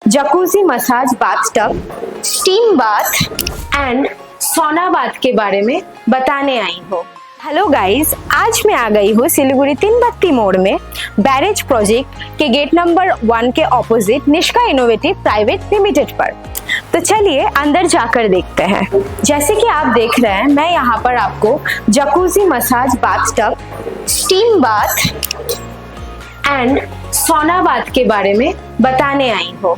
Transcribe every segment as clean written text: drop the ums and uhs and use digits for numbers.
Jacuzzi massage bathtub, steam bath and सोना bath के बारे में बताने आई हूँ। हेलो गाइस, आज मैं आ गई हूँ सिलीगुड़ी 3 बत्ती मोड़ में बैरेज प्रोजेक्ट के गेट नंबर 1 के opposite Nishka innovative private limited पर। तो चलिए अंदर जाकर देखते हैं। जैसे कि आप देख रहे हैं, मैं यहाँ पर आपको jacuzzi massage bathtub, steam bath and सोना बाथ के बारे में बताने आई हूँ।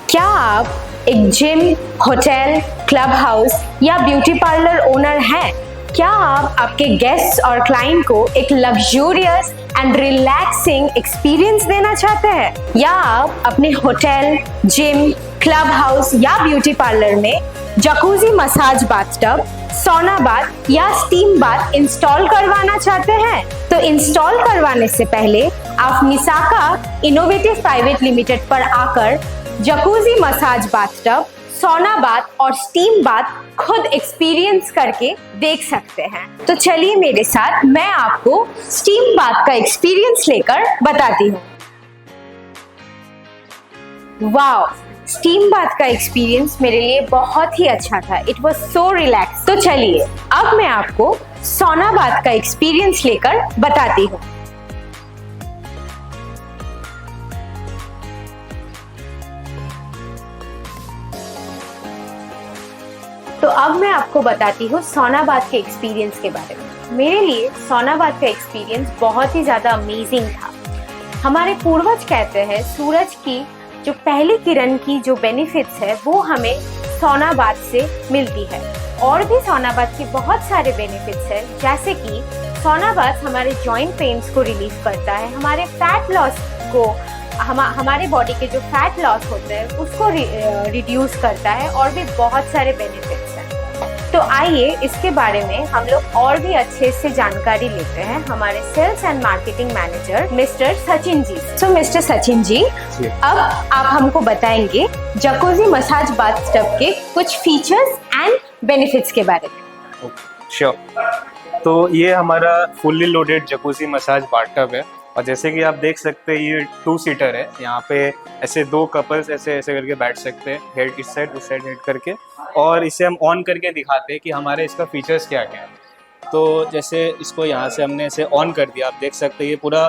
क्या आप एक जिम, होटल, क्लब हाउस या ब्यूटी पार्लर ओनर हैं? क्या आप आपके गेस्ट्स और क्लाइंट को एक लग्जूरियस एंड रिलैक्सिंग एक्सपीरियंस देना चाहते हैं? या आप अपने होटल, जिम, क्लब हाउस या ब्यूटी पार्लर में जकूजी मसाज बाथटब, सोना बाथ या स्टीम बाथ इंस्टॉल करवाना चाहते हैं? तो इंस्टॉल करवाने से पहले आप निसाका इनोवेटिव प्राइवेट लिमिटेड पर आकर जकूजी मसाज बाथटब, सोना बाथ और स्टीम बाथ खुद एक्सपीरियंस करके देख सकते हैं। तो चलिए मेरे साथ, मैं आपको स्टीम बाथ का एक्सपीरियंस लेकर बताती हूँ। वाओ, स्टीम बाथ का एक्सपीरियंस मेरे लिए बहुत ही अच्छा था। It was so relax. तो चलिए अब मैं आपको सोना बाथ का एक्सपीरियंस लेकर बताती हूँ। तो अब मैं आपको बताती हूँ सोना बाथ के एक्सपीरियंस के बारे में। मेरे लिए सोना बाथ का एक्सपीरियंस बहुत ही ज़्यादा अमेजिंग था। हमारे पूर्वज कहते हैं सूरज की जो पहली किरण की जो बेनिफिट्स है वो हमें सोना बाथ से मिलती है। और भी सोना बाथ के बहुत सारे बेनिफिट्स हैं, जैसे कि सोना बाथ हमारे जॉइंट पेन्स को रिलीफ करता है, हमारे फैट लॉस को हमारे बॉडी के जो फैट लॉस होते हैं उसको रिड्यूस करता है और भी बहुत सारे बेनिफिट्स हैं। तो आइए इसके बारे में हम लोग और भी अच्छे से जानकारी लेते हैं हमारे sales and marketing manager mister Sachin ji. तो मिस्टर सचिन जी, अब आप हमको बताएंगे जकूजी मसाज बाथटब के कुछ फीचर्स एंड बेनिफिट्स के बारे में। श्योर। तो ये हमारा fully loaded jacuzzi massage bathtub है और जैसे कि आप देख सकते हैं ये 2 सीटर है। यहाँ पे ऐसे 2 कपल्स ऐसे ऐसे करके बैठ सकते हैं, हेड इस साइड उस साइड हेड करके, और इसे हम ऑन करके दिखाते हैं कि हमारे इसका फीचर्स क्या क्या है। तो जैसे इसको यहाँ से हमने इसे ऑन कर दिया, आप देख सकते हैं ये पूरा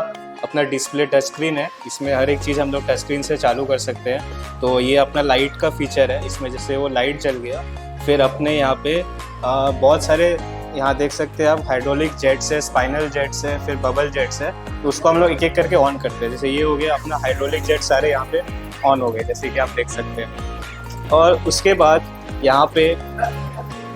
अपना डिस्प्ले टच स्क्रीन है। इसमें हर एक चीज़ हम लोग टच स्क्रीन से चालू कर सकते हैं। तो ये अपना लाइट का फीचर है, इसमें जैसे वो लाइट जल गया फिर अपने यहाँ पे बहुत सारे यहाँ देख सकते हैं आप हाइड्रोलिक जेट्स है, स्पाइनल जेट्स है, फिर बबल जेट्स है। तो उसको हम लोग एक एक करके ऑन करते हैं। जैसे ये हो गया अपना हाइड्रोलिक जेट, सारे यहाँ पे ऑन हो गए जैसे कि आप देख सकते हैं। और उसके बाद यहाँ पे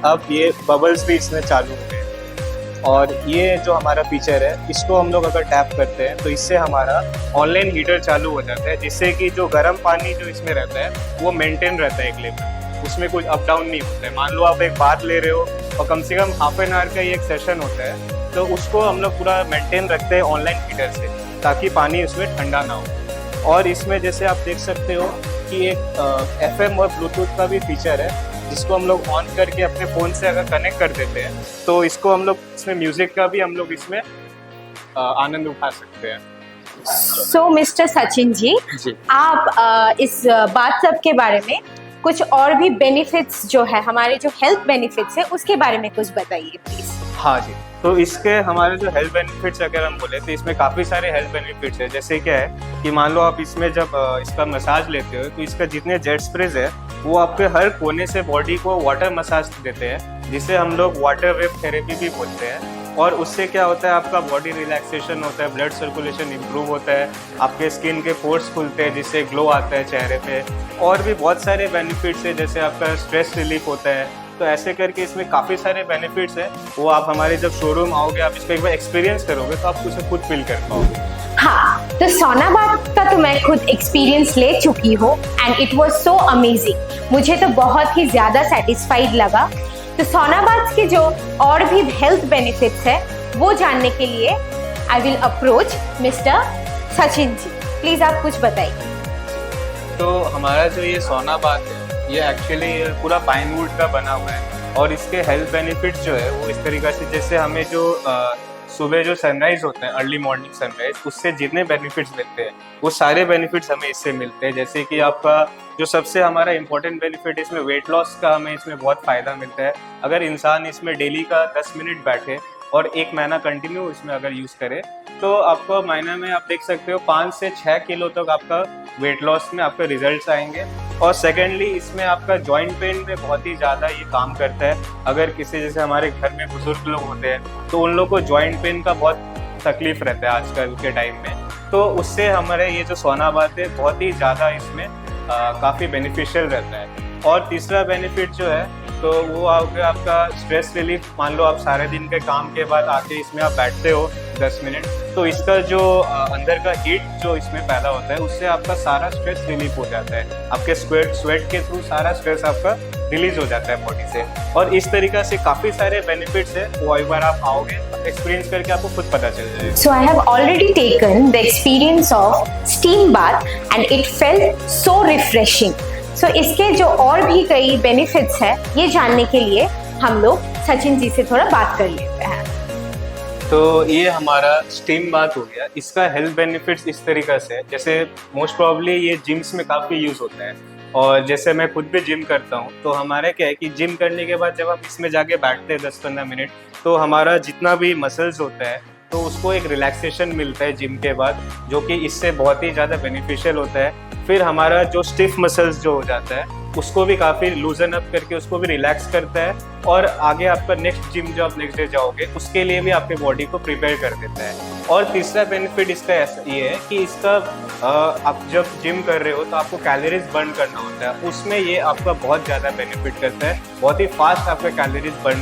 अब ये बबल्स भी इसमें चालू हो गए। और ये जो हमारा फीचर है इसको हम लोग अगर टैप करते हैं तो इससे हमारा ऑनलाइन हीटर चालू हो जाता है, जिससे कि जो गर्म पानी जो इसमें रहता है वो मेंटेन रहता है एक लेवल, उसमें कुछ अप डाउन नहीं होता है। मान लो आप एक बात ले रहे हो और कम से कम हाफ एन आवर का ये एक सेशन होता है, तो उसको हम लोग पूरा मेंटेन रखते हैं ऑनलाइन हीटर से, ताकि पानी उसमें ठंडा ना हो। और इसमें जैसे आप देख सकते हो कि एक FM और ब्लूटूथ का भी फीचर है, जिसको हम लोग ऑन करके अपने फ़ोन से अगर कनेक्ट कर देते हैं तो इसको हम लोग इसमें म्यूज़िक का भी हम लोग इसमें आनंद उठा सकते हैं। सो मिस्टर सचिन जी, आप इस बाथटब के बारे में कुछ और भी बेनिफिट्स जो है, हमारे जो हेल्थ बेनिफिट्स है उसके बारे में कुछ बताइए प्लीज। हाँ जी, तो इसके हमारे जो हेल्थ बेनिफिट्स अगर हम बोले तो इसमें काफ़ी सारे हेल्थ बेनिफिट्स है। जैसे क्या है कि मान लो आप इसमें जब इसका मसाज लेते हो तो इसका जितने जेट स्प्रेज है वो आपके हर कोने से बॉडी को वाटर मसाज देते हैं, जिसे हम लोग वाटर वेव थेरेपी भी बोलते हैं। और उससे क्या होता है, आपका बॉडी रिलैक्सेशन होता है, ब्लड सर्कुलेशन इम्प्रूव होता है, आपके स्किन के पोर्स खुलते हैं जिससे ग्लो आता है चेहरे पे। और भी बहुत सारे बेनिफिट्स है, जैसे आपका स्ट्रेस रिलीफ होता है। तो ऐसे करके इसमें काफ़ी सारे बेनिफिट्स हैं। वो आप हमारे जब शोरूम आओगे, आप इसको एक बार एक्सपीरियंस करोगे तो आप उसे खुद फील कर पाओगे। हाँ, तो सोना बाथ का तो मैं खुद एक्सपीरियंस ले चुकी हूँ and it was so amazing. मुझे तो बहुत ही ज़्यादा सेटिस्फाइड लगा। तो सोना बाथ के जो और भी हेल्थ बेनिफिट्स है वो जानने के लिए I will approach mister Sachin ji. Please आप कुछ बताइए। तो हमारा जो ये सोना बाथ है ये एक्चुअली पूरा पाइन वुड का बना हुआ है, और इसके हेल्थ बेनिफिट्स जो है वो इस तरीके से, जैसे हमें जो सुबह जो सनराइज होता है, अर्ली मॉर्निंग सनराइज, उससे जितने बेनिफिट्स मिलते हैं वो सारे बेनिफिट्स हमें इससे मिलते हैं। जैसे कि आपका जो सबसे हमारा इंपॉर्टेंट बेनिफिट इसमें वेट लॉस का हमें इसमें बहुत फ़ायदा मिलता है। अगर इंसान इसमें डेली का 10 मिनट बैठे और 1 महीना कंटिन्यू इसमें अगर यूज़ करे तो आपको महीने में आप देख सकते हो 5 से 6 किलो तक आपका वेट लॉस में आपके रिजल्ट्स आएंगे। और सेकेंडली इसमें आपका जॉइंट पेन में बहुत ही ज़्यादा ये काम करता है। अगर किसी जैसे हमारे घर में बुजुर्ग लोग होते हैं तो उन लोग को जॉइंट पेन का बहुत तकलीफ रहता है आजकल के टाइम में, तो उससे हमारे ये जो सोना बात है बहुत ही ज़्यादा इसमें काफ़ी बेनिफिशियल रहता है। और तीसरा बेनिफिट जो है तो वो आपका स्ट्रेस रिलीफ। मान लो आप सारे दिन के काम के बाद आके इसमें आप बैठते हो 10 मिनट, तो इसका जो अंदर का हीट जो इसमें पैदा होता है उससे आपका सारा स्ट्रेस रिलीफ हो जाता है। आपके स्वेट के थ्रू सारा स्ट्रेस आपका रिलीज हो जाता है बॉडी से। और इस तरीका से काफ़ी सारे बेनिफिट्स है, वो एक बार आप आओगे एक्सपीरियंस करके आपको खुद पता चल जाएगा। So I have already taken the experience of steam bath and it felt so refreshing. So इसके जो और भी कई बेनिफिट्स हैं ये जानने के लिए हम लोग सचिन जी से थोड़ा बात कर लेते हैं। तो ये हमारा स्टीम बाथ हो गया। इसका हेल्थ बेनिफिट्स इस तरीका से है, जैसे मोस्ट प्रॉब्ली ये जिम्स में काफ़ी यूज़ होता है। और जैसे मैं खुद भी जिम करता हूँ तो हमारा क्या है कि जिम करने के बाद जब हम इसमें जाके बैठते हैं 10-15 मिनट, तो हमारा जितना भी मसल्स होता है तो उसको एक रिलैक्सेशन मिलता है जिम के बाद, जो कि इससे बहुत ही ज़्यादा बेनिफिशियल होता है। फिर हमारा जो स्टिफ मसल्स जो हो जाता है उसको भी काफ़ी लूजन अप करके उसको भी रिलैक्स करता है। और आगे आपका नेक्स्ट जिम जो आप नेक्स्ट डे जाओगे उसके लिए भी आपके बॉडी को प्रिपेयर कर देता है। और तीसरा बेनिफिट इसका ऐसा ये है कि इसका आप जब जिम कर रहे हो तो आपको कैलोरीज बर्न करना होता है, उसमें ये आपका बहुत ज़्यादा बेनिफिट करता है। बहुत ही फास्ट आपका कैलोरीज बर्न